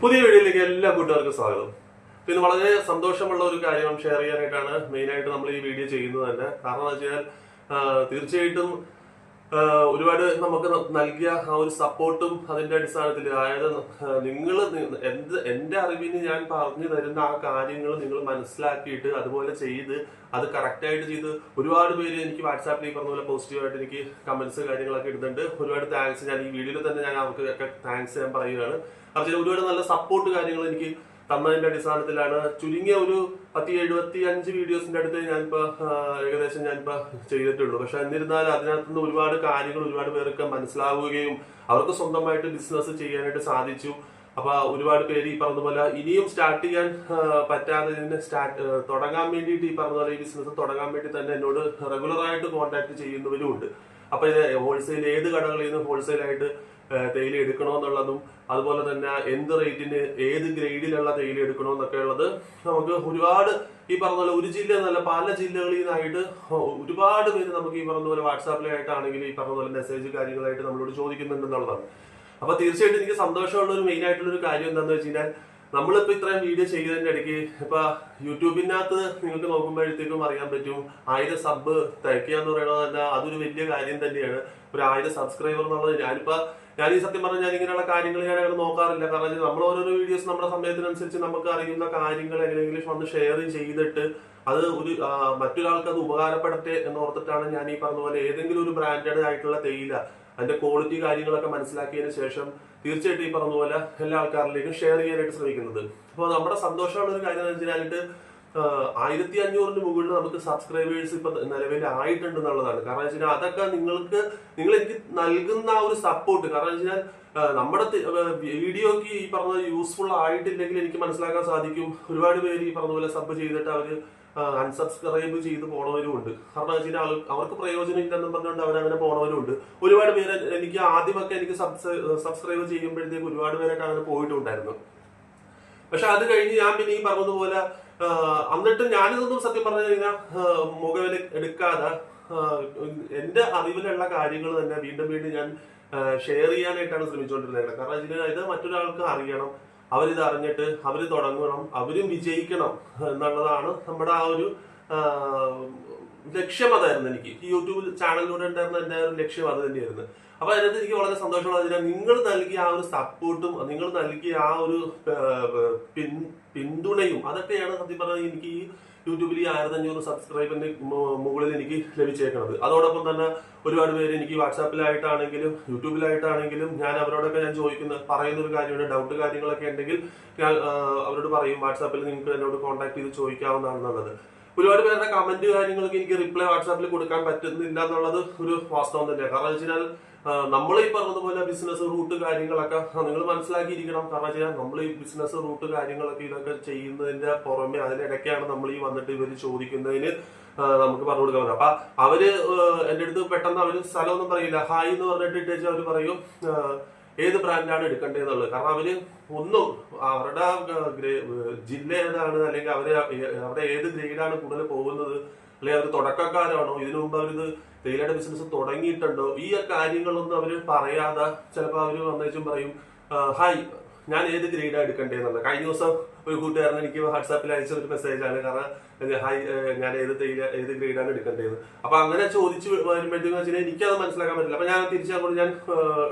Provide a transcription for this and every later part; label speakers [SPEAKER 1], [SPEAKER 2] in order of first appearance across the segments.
[SPEAKER 1] പുതിയ വീഡിയോയിലേക്ക് എല്ലാ കൂട്ടുകാർക്കും സ്വാഗതം. പിന്നെ വളരെ സന്തോഷമുള്ള ഒരു കാര്യം ഷെയർ ചെയ്യാനായിട്ടാണ് മെയിനായിട്ട് നമ്മൾ ഈ വീഡിയോ ചെയ്യുന്നത് തന്നെ. കാരണം എന്ന് വെച്ചാൽ തീർച്ചയായിട്ടും ഒരുപാട് നമുക്ക് നൽകിയ ആ ഒരു സപ്പോർട്ടും അതിന്റെ അടിസ്ഥാനത്തിൽ, അതായത് നിങ്ങൾ എന്റെ അറിവിന് ഞാൻ പറഞ്ഞു തരുന്ന ആ കാര്യങ്ങൾ നിങ്ങൾ മനസ്സിലാക്കിയിട്ട് അതുപോലെ ചെയ്ത് അത് കറക്റ്റായിട്ട് ചെയ്ത് ഒരുപാട് പേര് എനിക്ക് വാട്സാപ്പിൽ പറഞ്ഞ പോലെ പോസിറ്റീവായിട്ട് എനിക്ക് കമന്റ്സ് കാര്യങ്ങളൊക്കെ ഇടുന്നുണ്ട്. ഒരുപാട് താങ്ക്സ്. ഞാൻ ഈ വീഡിയോയിൽ തന്നെ ഞാൻ അവർക്കൊക്കെ താങ്ക്സ് ഞാൻ പറയുകയാണ്. അതുപോലെ ഒരുപാട് നല്ല സപ്പോർട്ട് കാര്യങ്ങൾ എനിക്ക് തന്നതിന്റെ അടിസ്ഥാനത്തിലാണ് ചുരുങ്ങിയ ഒരു 175 വീഡിയോസിന്റെ അടുത്ത് ഞാനിപ്പോ ഏകദേശം ചെയ്തിട്ടുള്ളൂ. പക്ഷെ എന്നിരുന്നാലും അതിനകത്തുനിന്ന് ഒരുപാട് കാര്യങ്ങൾ ഒരുപാട് പേർക്ക് മനസ്സിലാവുകയും അവർക്ക് സ്വന്തമായിട്ട് ബിസിനസ് ചെയ്യാനായിട്ട് സാധിച്ചു. അപ്പൊ ഒരുപാട് പേര് ഈ പറഞ്ഞ പോലെ ഇനിയും സ്റ്റാർട്ട് ചെയ്യാൻ പറ്റാതെ തുടങ്ങാൻ വേണ്ടിയിട്ട്, ഈ പറഞ്ഞ പോലെ ഈ ബിസിനസ് തുടങ്ങാൻ വേണ്ടി തന്നെ എന്നോട് റെഗുലർ ആയിട്ട് കോൺടാക്ട് ചെയ്യുന്നവരും ഉണ്ട്. അപ്പൊ ഇത് ഹോൾസെയിൽ, ഏത് കടകളിൽ നിന്ന് ഹോൾസെയിൽ ആയിട്ട് തേയില എടുക്കണമെന്നുള്ളതും അതുപോലെ തന്നെ എന്ത് റേറ്റിന് ഏത് ഗ്രേഡിലുള്ള തേയില എടുക്കണമെന്നൊക്കെ ഉള്ളത് നമുക്ക് ഒരുപാട്, ഈ പറഞ്ഞ പോലെ ഒരു ജില്ല എന്നല്ല പല ജില്ലകളിൽ നിന്നായിട്ട് ഒരുപാട് പേര് നമുക്ക് ഈ പറഞ്ഞ പോലെ വാട്സാപ്പിലായിട്ടാണെങ്കിൽ ഈ പറഞ്ഞ പോലെ മെസ്സേജ് കാര്യങ്ങളായിട്ട് നമ്മളോട് ചോദിക്കുന്നുണ്ടെന്നുള്ളതാണ്. അപ്പൊ തീർച്ചയായിട്ടും എനിക്ക് സന്തോഷമുള്ള ഒരു മെയിൻ ആയിട്ടുള്ള ഒരു കാര്യം എന്താണെന്ന് വെച്ച് കഴിഞ്ഞാൽ, നമ്മളിപ്പോ ഇത്രയും വീഡിയോ ചെയ്തതിന്റെ ഇടയ്ക്ക് ഇപ്പൊ യൂട്യൂബിനകത്ത് നിങ്ങൾക്ക് നോക്കുമ്പോഴത്തേക്കും അറിയാൻ പറ്റും 1000 സബ് തയ്ക്കുക എന്ന് പറയുന്നത് തന്നെ അതൊരു വലിയ കാര്യം തന്നെയാണ്. ഒരു 1000 സബ്സ്ക്രൈബർ എന്നുള്ളത് ഞാൻ ഈ സത്യം പറഞ്ഞാൽ ഞാൻ ഇങ്ങനെയുള്ള കാര്യങ്ങൾ ഞാൻ അങ്ങനെ നോക്കാറില്ല. കാരണം നമ്മൾ ഓരോരോ വീഡിയോസ് നമ്മുടെ സമയത്തിനനുസരിച്ച് നമുക്ക് അറിയുന്ന കാര്യങ്ങൾ എങ്ങനെയെങ്കിലും വന്ന് ഷെയർ ചെയ്തിട്ട് അത് ഒരു മറ്റൊരാൾക്ക് അത് ഉപകാരപ്പെടട്ടെ എന്നോർത്തിട്ടാണ് ഞാൻ ഈ പറഞ്ഞ പോലെ ഏതെങ്കിലും ഒരു ബ്രാൻഡഡ് ആയിട്ടുള്ള തേയില അതിന്റെ ക്വാളിറ്റി കാര്യങ്ങളൊക്കെ മനസ്സിലാക്കിയതിനു ശേഷം തീർച്ചയായിട്ടും ഈ പറഞ്ഞ പോലെ എല്ലാ ആൾക്കാരിലേക്കും ഷെയർ ചെയ്യാനായിട്ട് ശ്രമിക്കുന്നത്. അപ്പോൾ നമ്മുടെ സന്തോഷമുള്ള ഒരു കാര്യം എന്ന് വെച്ചാൽ 1500 മുകളിൽ നമുക്ക് സബ്സ്ക്രൈബേഴ്സ് ഇപ്പൊ നിലവിൽ ആയിട്ടുണ്ട് എന്നുള്ളതാണ്. കാരണം വെച്ച് കഴിഞ്ഞാൽ അതൊക്കെ നിങ്ങൾ എനിക്ക് നൽകുന്ന ആ ഒരു സപ്പോർട്ട്. കാരണം വെച്ച് കഴിഞ്ഞാൽ നമ്മുടെ വീഡിയോക്ക് ഈ പറഞ്ഞ യൂസ്ഫുൾ ആയിട്ടില്ലെങ്കിൽ എനിക്ക് മനസ്സിലാക്കാൻ സാധിക്കും ഒരുപാട് പേര് ഈ പറഞ്ഞ പോലെ സബ് ചെയ്തിട്ട് അവര് അൺസബ്സ്ക്രൈബ് ചെയ്ത് പോണവരും ഉണ്ട്. കാരണം വെച്ച് കഴിഞ്ഞാൽ അവർക്ക് പ്രയോജനം ഇല്ലെന്നും പറഞ്ഞുകൊണ്ട് അവരങ്ങനെ പോണവരും ഉണ്ട്. ഒരുപാട് പേര് എനിക്ക് ആദ്യമൊക്കെ എനിക്ക് സബ്സ്ക്രൈബ് ചെയ്യുമ്പോഴത്തേക്ക് ഒരുപാട് പേരൊക്കെ അങ്ങനെ പോയിട്ടുണ്ടായിരുന്നു. പക്ഷെ അത് കഴിഞ്ഞ് ഞാൻ പിന്നെ ഈ പറഞ്ഞതുപോലെ എന്നിട്ട് ഞാനിതൊന്നും സത്യം പറഞ്ഞു കഴിഞ്ഞാൽ മുഖവില എടുക്കാതെ എന്റെ അറിവിലുള്ള കാര്യങ്ങൾ തന്നെ വീണ്ടും വീണ്ടും ഞാൻ ഷെയർ ചെയ്യാനായിട്ടാണ് ശ്രമിച്ചുകൊണ്ടിരുന്നത്. കാരണം ഇത് മറ്റൊരാൾക്ക് അറിയണം, അവരിത് അറിഞ്ഞിട്ട് അവര് തുടങ്ങണം, അവരും വിജയിക്കണം എന്നുള്ളതാണ് നമ്മുടെ ആ ഒരു ലക്ഷ്യം. അതായിരുന്നു എനിക്ക് ഈ യൂട്യൂബ് ചാനലിലൂടെ ഉണ്ടായിരുന്ന എന്റെ ഒരു ലക്ഷ്യം അത് തന്നെയായിരുന്നു. അപ്പൊ അതിനകത്ത് എനിക്ക് വളരെ സന്തോഷമുള്ള നിങ്ങൾ നൽകിയ ആ ഒരു സപ്പോർട്ടും നിങ്ങൾ നൽകിയ ആ ഒരു പിന്തുണയും അതൊക്കെയാണ് സത്യം പറഞ്ഞാൽ എനിക്ക് ഈ യൂട്യൂബിൽ ഈ 1500 സബ്സ്ക്രൈബറിന് മുകളിൽ എനിക്ക് ലഭിച്ചേക്കുന്നത്. അതോടൊപ്പം തന്നെ ഒരുപാട് പേര് എനിക്ക് വാട്സാപ്പിലായിട്ടാണെങ്കിലും യൂട്യൂബിലായിട്ടാണെങ്കിലും ഞാൻ അവരോടൊക്കെ ഞാൻ പറയുന്ന ഒരു കാര്യമാണ്, ഡൗട്ട് കാര്യങ്ങളൊക്കെ ഉണ്ടെങ്കിൽ ഞാൻ അവരോട് പറയും വാട്സാപ്പിൽ നിങ്ങൾക്ക് എന്നോട് കോൺടാക്ട് ചെയ്ത് ചോദിക്കാവുന്നതാണെന്നുള്ളത്. ഒരുപാട് പേരുടെ കമന്റ് കാര്യങ്ങൾക്ക് എനിക്ക് റിപ്ലൈ വാട്സാപ്പിൽ കൊടുക്കാൻ പറ്റുന്നില്ല എന്നുള്ളത് ഒരു വാസ്തവം തന്നെയാണ്. കാരണം വെച്ച് കഴിഞ്ഞാൽ നമ്മൾ ഈ പറഞ്ഞതുപോലെ ബിസിനസ് റൂട്ട് കാര്യങ്ങളൊക്കെ നിങ്ങൾ മനസ്സിലാക്കിയിരിക്കണം. കാരണം വെച്ചാൽ നമ്മൾ ഈ ബിസിനസ് റൂട്ട് കാര്യങ്ങളൊക്കെ ഇതൊക്കെ ചെയ്യുന്നതിന്റെ പുറമെ അതിനിടയ്ക്കാണ് നമ്മൾ ഈ വന്നിട്ട് ഇവര് ചോദിക്കുന്നതിന് നമുക്ക് പറഞ്ഞു കൊടുക്കാൻ പറ്റും. അപ്പൊ അവര് എന്റെ അടുത്ത് പെട്ടെന്ന് അവര് സ്ഥലമൊന്നും പറയില്ല, ഹായ് എന്ന് പറഞ്ഞിട്ട് ഇട്ടേച്ച് അവര് പറയും ഏത് ബ്രാൻഡാണ് എടുക്കേണ്ടതെന്നുള്ളത്. കാരണം അവര് ഒന്നും അവരുടെ ജില്ല ഏതാണ്, അല്ലെങ്കിൽ അവരുടെ ഏത് ഗ്രേഡാണ് കൂടുതൽ പോകുന്നത്, അല്ലെങ്കിൽ അവർ തുടക്കക്കാരാണോ, ഇതിനു മുമ്പ് അവരിത് തേയിലയുടെ ബിസിനസ് തുടങ്ങിയിട്ടുണ്ടോ, ഈ കാര്യങ്ങളൊന്നും അവര് പറയാതെ ചിലപ്പോൾ അവര് വന്നേച്ചും പറയും ഹായ് ഞാൻ ഏത് ഗ്രേഡാണ് എടുക്കേണ്ടതെന്നുള്ളത്. കഴിഞ്ഞ ദിവസം ഒരു കൂട്ടുകാരൻ എനിക്ക് വാട്സാപ്പിൽ അയച്ച ഒരു മെസ്സേജാണ്. കാരണം ഹായ് ഞാൻ ഏത് ഗ്രേഡാണ് എടുക്കേണ്ടത്. അപ്പൊ അങ്ങനെ ചോദിച്ചു വരുമ്പോഴത്തേക്ക് വെച്ചാൽ എനിക്കത് മനസ്സിലാക്കാൻ പറ്റില്ല. അപ്പൊ ഞാൻ തിരിച്ചങ്ങോട്ട്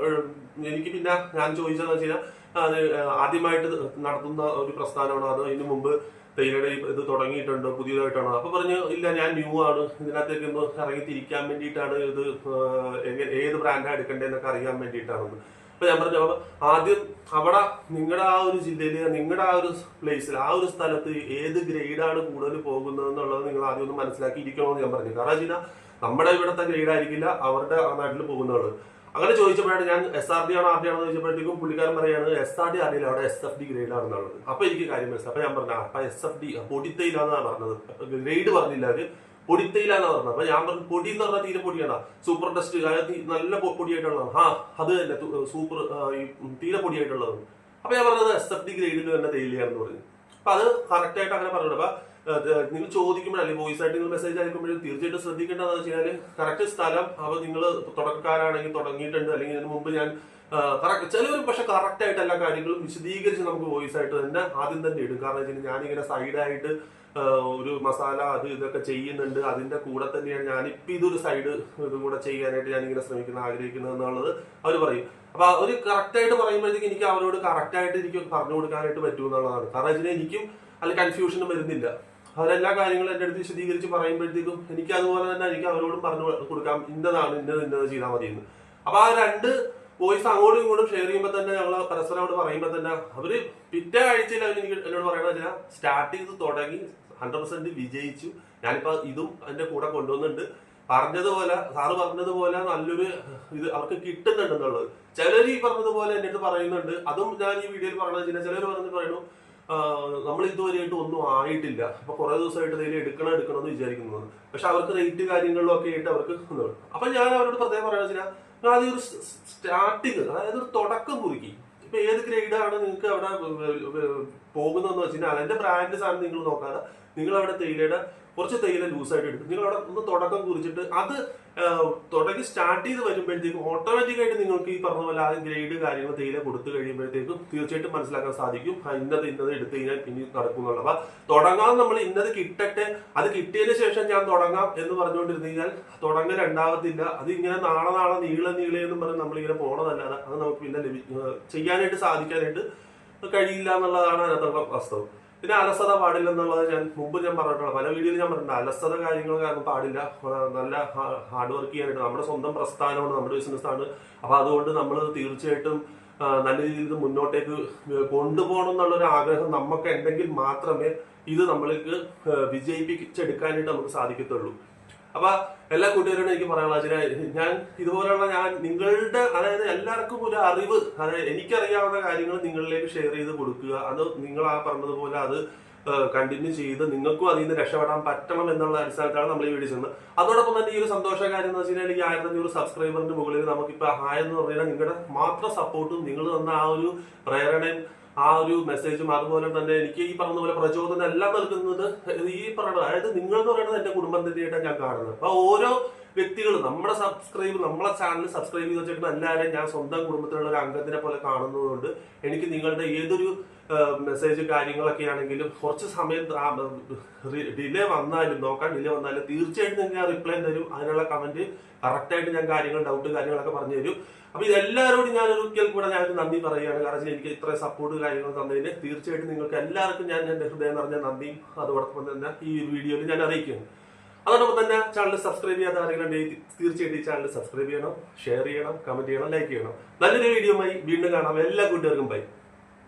[SPEAKER 1] എനിക്ക് പിന്നെ ഞാൻ ചോദിച്ചതെന്ന് വെച്ച് കഴിഞ്ഞാൽ അത് ആദ്യമായിട്ട് നടത്തുന്ന ഒരു പ്രസ്ഥാനമാണോ അതോ ഇതിനു മുമ്പ് തേയിലയുടെ ഇത് തുടങ്ങിയിട്ടുണ്ടോ, പുതിയതായിട്ടാണോ? അപ്പൊ പറഞ്ഞു ഇല്ല ഞാൻ ന്യൂ ആണ്, ഇതിനകത്തേക്ക് ഒന്ന് ഇറങ്ങി തിരിക്കാൻ വേണ്ടിയിട്ടാണ്, ഇത് ഏത് ബ്രാൻഡാണ് എടുക്കേണ്ടതെന്നൊക്കെ അറിയാൻ വേണ്ടിയിട്ടാണെന്ന്. അപ്പൊ ഞാൻ പറഞ്ഞു അപ്പൊ ആദ്യം അവിടെ നിങ്ങളുടെ ആ ഒരു ജില്ലയില് നിങ്ങളുടെ ആ ഒരു പ്ലേസിൽ ആ ഒരു സ്ഥലത്ത് ഏത് ഗ്രേഡാണ് കൂടുതൽ പോകുന്നത് എന്നുള്ളത് നിങ്ങൾ ആദ്യം ഒന്ന് മനസ്സിലാക്കിയിരിക്കണമെന്ന് ഞാൻ പറഞ്ഞു. കാരണം വെച്ചാൽ നമ്മുടെ ഇവിടുത്തെ ഗ്രേഡ് ആയിരിക്കില്ല അവരുടെ ആ നാട്ടിൽ പോകുന്നത്. അങ്ങനെ ചോദിച്ചപ്പോഴാണ് ഞാൻ SRD ആണോ RD ആണോ ചോദിച്ചപ്പോഴത്തേക്കും പുള്ളിക്കാരൻ പറയാണ് SRD അറിയില്ല, അവിടെ SFD ഗ്രേഡ് ആണെന്നുള്ളത്. അപ്പൊ എനിക്ക് കാര്യം മനസ്സിലായി. അപ്പൊ ഞാൻ പറഞ്ഞു അപ്പൊ SFD പൊടിത്തയിലാന്നാണ് പറഞ്ഞത്, ഗ്രേഡ് പറഞ്ഞില്ല, അവര് പൊടിത്തയിലാന്നാ പറഞ്ഞത്. അപ്പൊ ഞാൻ പറഞ്ഞു പൊടി എന്ന് പറഞ്ഞാൽ തീരെ പൊടിയാണ്, സൂപ്പർ ടെസ്റ്റ് അതായത് നല്ല പൊടിയായിട്ടുള്ളതാണ്. അത് തന്നെ സൂപ്പർ തീരെ പൊടിയായിട്ടുള്ളത്. അപ്പൊ ഞാൻ പറഞ്ഞത് SFD ഗ്രേഡിൽ തന്നെ തേയിലയാണെന്ന് പറഞ്ഞു. അപ്പൊ അത് കറക്റ്റ് ആയിട്ട് അങ്ങനെ പറഞ്ഞു. അപ്പൊ നിങ്ങൾ ചോദിക്കുമ്പോഴല്ലേ വോയിസ് ആയിട്ട് നിങ്ങൾ മെസ്സേജ് അയക്കുമ്പോഴും തീർച്ചയായിട്ടും ശ്രദ്ധിക്കേണ്ടതെന്ന് വെച്ച് കഴിഞ്ഞാൽ കറക്റ്റ് സ്ഥലം. അപ്പൊ നിങ്ങൾ തുടക്കക്കാരാണെങ്കിൽ തുടങ്ങിയിട്ടുണ്ട്, അല്ലെങ്കിൽ ഇതിനു മുമ്പ് ഞാൻ ചിലവർ പക്ഷെ കറക്റ്റ് ആയിട്ട് എല്ലാ കാര്യങ്ങളും വിശദീകരിച്ച് നമുക്ക് വോയിസ് ആയിട്ട് തന്നെ ആദ്യം തന്നെ ഇടും. കാരണം വെച്ചാൽ ഞാനിങ്ങനെ സൈഡായിട്ട് ഒരു മസാല അത് ഇതൊക്കെ ചെയ്യുന്നുണ്ട്, അതിന്റെ കൂടെ തന്നെയാണ് ഞാനിപ്പോൾ ഇതൊരു സൈഡ് ഇതും കൂടെ ചെയ്യാനായിട്ട് ഞാനിങ്ങനെ ആഗ്രഹിക്കുന്നത് എന്നുള്ളത് അവർ പറയും. അപ്പൊ അവർ കറക്റ്റ് ആയിട്ട് പറയുമ്പോഴത്തേക്ക് എനിക്ക് അവരോട് കറക്റ്റ് ആയിട്ട് എനിക്ക് പറഞ്ഞു കൊടുക്കാനായിട്ട് പറ്റും എന്നുള്ളതാണ്. കാരണം വെച്ചാൽ എനിക്കും അതിൽ കൺഫ്യൂഷനും വരുന്നില്ല. അവരെല്ലാ കാര്യങ്ങളും എൻ്റെ അടുത്ത് വിശദീകരിച്ച് പറയുമ്പോഴത്തേക്കും എനിക്ക് അതുപോലെ തന്നെ എനിക്ക് അവരോടും പറഞ്ഞു കൊടുക്കാം, ഇന്നതാണ് ഇന്നത് ചെയ്താൽ മതി എന്ന്. അപ്പൊ ആ രണ്ട് വോയിസ് അങ്ങോട്ടും ഇങ്ങോട്ടും ഷെയർ ചെയ്യുമ്പോൾ തന്നെ ഞങ്ങൾ പരസ്പരം പറയുമ്പോൾ തന്നെ അവര് പിറ്റേ ആഴ്ചയിൽ അവർ എനിക്ക് എന്നോട് പറയണത് സ്റ്റാർട്ട് ചെയ്ത് തുടങ്ങി 100% വിജയിച്ചു, ഞാനിപ്പോ ഇതും അതിന്റെ കൂടെ കൊണ്ടുവന്നുണ്ട്, പറഞ്ഞതുപോലെ സാറ് പറഞ്ഞതുപോലെ നല്ലൊരു ഇത് അവർക്ക് കിട്ടുന്നുണ്ടെന്നുള്ളത്. ചിലർ ഈ പറഞ്ഞതുപോലെ എൻ്റെ അടുത്ത് പറയുന്നുണ്ട്. അതും ഞാൻ ഈ വീഡിയോയിൽ പറഞ്ഞത് ചിലർ പറയുന്നു നമ്മൾ ഇതുവരെയായിട്ട് ഒന്നും ആയിട്ടില്ല, അപ്പൊ കുറെ ദിവസമായിട്ട് ഇതിൽ എടുക്കണം എന്ന് വിചാരിക്കുന്നു. പക്ഷെ അവർക്ക് റേറ്റ് കാര്യങ്ങളിലൊക്കെ ആയിട്ട് അവർക്ക് അപ്പൊ ഞാൻ അവരോട് പ്രത്യേകം പറയുന്നത് വെച്ചാൽ ആദ്യം ഒരു സ്റ്റാർട്ടിങ്, അതായത് ഒരു തുടക്കം കുറിക്കി. ഇപ്പൊ ഏത് ഗ്രേഡാണ് നിങ്ങൾക്ക് അവിടെ പോകുന്നതെന്ന് വെച്ച് കഴിഞ്ഞാൽ അതിന്റെ ബ്രാൻഡ് സാധനം നിങ്ങൾ നോക്കാതെ നിങ്ങൾ അവിടെ തേയിലയുടെ കുറച്ച് തേയില ലൂസായിട്ട് എടുക്കും. നിങ്ങൾ അവിടെ ഒന്ന് തുടക്കം കുറിച്ചിട്ട് അത് തുടങ്ങി സ്റ്റാർട്ട് ചെയ്ത് വരുമ്പോഴത്തേക്കും ഓട്ടോമാറ്റിക്കായിട്ട് നിങ്ങൾക്ക് ഈ പറഞ്ഞ പോലെ ആ ഗ്രേഡ് കാര്യങ്ങൾ തേയില കൊടുത്തു കഴിയുമ്പോഴത്തേക്കും തീർച്ചയായിട്ടും മനസ്സിലാക്കാൻ സാധിക്കും ഇന്നത് എടുത്തു കഴിഞ്ഞാൽ ഇനി നടക്കും എന്നുള്ളത്. അപ്പൊ തുടങ്ങാൻ നമ്മൾ ഇന്നത് കിട്ടട്ടെ, അത് കിട്ടിയതിന് ശേഷം ഞാൻ തുടങ്ങാം എന്ന് പറഞ്ഞുകൊണ്ടിരുന്നു കഴിഞ്ഞാൽ തുടങ്ങൽ ഉണ്ടാവത്തില്ല. അത് ഇങ്ങനെ നാളെ നീളെന്നും പറഞ്ഞ് നമ്മളിങ്ങനെ പോണതല്ലാതെ അത് നമുക്ക് പിന്നെ ചെയ്യാനായിട്ട് സാധിക്കാനായിട്ട് കഴിയില്ല എന്നുള്ളതാണ് അതിനകത്തുള്ള വാസ്തവം. പിന്നെ അലസത പാടില്ല എന്നുള്ളത് ഞാൻ പറഞ്ഞിട്ടുള്ള പല വീഡിയോയിൽ ഞാൻ പറഞ്ഞിട്ടുണ്ട്. അലസത കാര്യങ്ങൾ കാരണം പാടില്ല. നല്ല ഹാർഡ് വർക്ക് ചെയ്യാനായിട്ട് നമ്മുടെ സ്വന്തം പ്രസ്ഥാനമാണ്, നമ്മുടെ ബിസിനസ് ആണ്. അപ്പൊ അതുകൊണ്ട് നമ്മൾ തീർച്ചയായിട്ടും നല്ല രീതിയിൽ മുന്നോട്ടേക്ക് കൊണ്ടുപോകണം എന്നുള്ളൊരു ആഗ്രഹം നമുക്ക് ഉണ്ടെങ്കിൽ മാത്രമേ ഇത് നമ്മൾക്ക് വിജയിപ്പിച്ചെടുക്കാനായിട്ട് നമുക്ക് സാധിക്കത്തുള്ളൂ. അപ്പൊ എല്ലാ കൂട്ടുകാരോടും എനിക്ക് പറയാനുള്ള ഞാൻ ഇതുപോലെയുള്ള നിങ്ങളുടെ അതായത് എല്ലാവർക്കും ഒരു അറിവ്, അതായത് എനിക്കറിയാവുന്ന കാര്യങ്ങൾ നിങ്ങളിലേക്ക് ഷെയർ ചെയ്ത് കൊടുക്കുക. അത് നിങ്ങൾ ആ പറഞ്ഞതുപോലെ അത് കണ്ടിന്യൂ ചെയ്ത് നിങ്ങൾക്കും അതിൽ നിന്ന് രക്ഷപ്പെടാൻ പറ്റണം എന്നുള്ള അടിസ്ഥാനത്തിലാണ് നമ്മൾ ഈ വീഡിയോ ചെയ്യുന്നത്. അതോടൊപ്പം തന്നെ ഈ ഒരു സന്തോഷ കാര്യം എന്ന് വെച്ച് കഴിഞ്ഞാൽ എനിക്ക് 1500 സബ്സ്ക്രൈബറിന്റെ മുകളിൽ നമുക്കിപ്പോ എന്ന് പറഞ്ഞാൽ നിങ്ങളുടെ മാത്രം സപ്പോർട്ടും നിങ്ങൾ തന്ന ആ ഒരു പ്രേരണയും ആ ഒരു മെസ്സേജും അതുപോലെ തന്നെ എനിക്ക് ഈ പറഞ്ഞ പോലെ പ്രചോദനം എല്ലാം നൽകുന്നത് ഈ പറയുന്നത്, അതായത് നിങ്ങൾ എന്ന് പറയുന്നത് എന്റെ കുടുംബം തന്നെയായിട്ടാണ് ഞാൻ കാണുന്നത്. അപ്പൊ ഓരോ വ്യക്തികളും നമ്മളെ ചാനൽ സബ്സ്ക്രൈബ് ചെയ്ത് വെച്ചിട്ട് എല്ലാവരെയും ഞാൻ സ്വന്തം കുടുംബത്തിലുള്ള ഒരു അംഗത്തിനെ പോലെ കാണുന്നതുകൊണ്ട് എനിക്ക് നിങ്ങളുടെ ഏതൊരു മെസ്സേജ് കാര്യങ്ങളൊക്കെ ആണെങ്കിലും കുറച്ച് സമയം ഡിലേ വന്നാലും തീർച്ചയായിട്ടും നിങ്ങൾ റിപ്ലൈ തരും. അതിനുള്ള കമന്റ് കറക്റ്റായിട്ട് ഞാൻ ഡൗട്ട് കാര്യങ്ങളൊക്കെ പറഞ്ഞു തരും. അപ്പൊ ഇതെല്ലാവരോടും ഞാനൊരിക്കൽ കൂടെ ഞാനൊരു നന്ദി പറയുകയാണ്. കാരണം എനിക്ക് ഇത്ര സപ്പോർട്ട് കാര്യങ്ങൾ തന്നതിന് തീർച്ചയായിട്ടും നിങ്ങൾക്ക് എല്ലാവർക്കും ഞാൻ എന്റെ ഹൃദയം നിറഞ്ഞ നന്ദിയും അതോടൊപ്പം തന്നെ ഈ വീഡിയോയിൽ ഞാൻ അറിയിക്കുന്നു. അതോടൊപ്പം തന്നെ ചാനൽ സബ്സ്ക്രൈബ് ചെയ്യാത്ത ആരെങ്കിലും തീർച്ചയായിട്ടും ഈ ചാനൽ സബ്സ്ക്രൈബ് ചെയ്യണം, ഷെയർ ചെയ്യണം, കമന്റ് ചെയ്യണം, ലൈക്ക് ചെയ്യണം. നല്ലൊരു വീഡിയോയുമായി വീണ്ടും കാണാം. എല്ലാ കൂട്ടുകാർക്കും ബൈ.